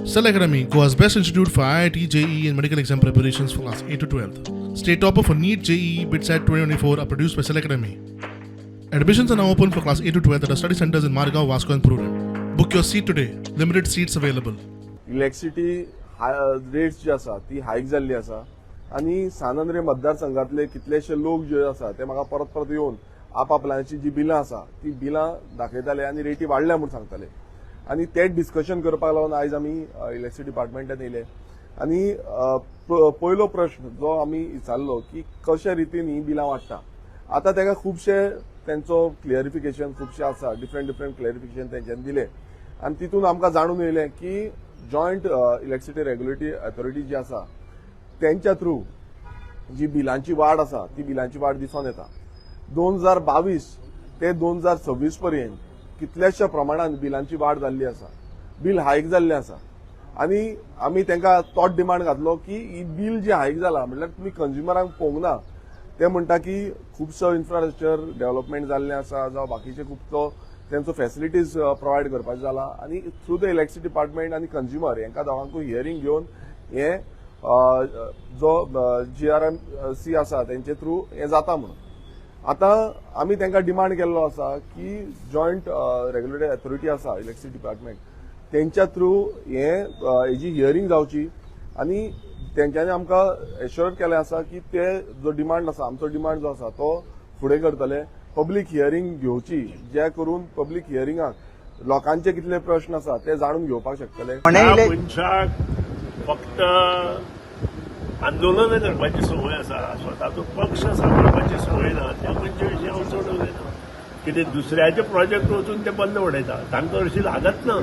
Cell Academy, Goa's best institute for IIT, JEE and medical exam preparations for class 8 to 12th. State topper for NEET, JEE, BITSAT 2024 are produced by Cell Academy. Admissions are now open for class 8 to 12th at our study centers in Margao, Vasco and Purun. Book your seat today. Limited seats available. Electricity rates जी आसा ती हायक जाल्ली आसा आनी सानंद्रे मतदारसंघातले कितलेशे लोक जे आसा ते म्हाका परत परत येवन आपापल्याची जी बिलां आसा ती बिलां दाखयताले आनी रेटी वाडल्या म्हूण सांगताले आनी तेच डिस्कशन करपाक लागून आयज आमी इलेक्ट्रिसिटी डिपार्टमेंटान येयले आनी पयलो प्रश्न जो आमी विचारलो की कशे रितीन ही बिलां वाडटा आतां तेका खुबशे तेंचो क्लियरिफिकेशन खुबशे आसा डिफरंट क्लियरिफिकेशन तेंच्यांनी दिले आनी तितून आमकां जाणून येयलें की जॉयंट इलेक्ट्रिसिटी रेग्युलेटरी अथॉरिटी जी आसा त्यांच्या थ्रू जी बिलांची वाड आसा ती बिलांची वाड दिसून येता 2022 ते 2026 पर्यंत कितल्याशा प्रमाणात बिलांची वाड जाल्ली आसा बिल हायक जाल्लें आसा आनी आमी तांकां तोच डिमांड घातलो की ही बिल जी हायक जाला म्हटल्यार तुमी कंज्युमरांक पळोवंक ना ते म्हणटा की खुबसो इन्फ्रास्ट्रक्चर डेव्हलपमेंट जाल्लें आसा जावं बाकीचे खुबसो तेंचो फॅसिलिटीज प्रोवायड करपाचो जाला आनी थ्रू द इलेक्ट्रिसिटी डिपार्टमेंट आनी कंज्युमर हेंकां दोगांकूय हियरींग घेवन हे जो GRMC आसा तेंचे थ्रू हे जाता म्हणून आतां आमी तांकां डिमांड केल्लो आसा की जॉयंट रेग्युलेटरी अथॉरिटी आसा इलेक्ट्रिसिटी डिपार्टमेंट तेंच्या थ्रू हेजी हियरींग जावची आनी तेंच्यांनी आमकां एश्योर केलें आसा की ते जो डिमांड आसा आमचो डिमांड जो आसा तो फुडें करतले पब्लीक हियरींग घेवची जे करून पब्लीक हियरिंगाक लोकांचे कितले प्रश्न आसा ते जाणून घेवपाक शकतले मनशाक फक्त आंदोलन करपाची संवय आसा स्वताचो पक्ष सांबाळपाची संवय ना त्या मनशा विशीं हांव चड उलयना कितें दुसऱ्याचे प्रोजेक्ट वचून ते बंद उडयता तांकां हरशीं लागत ना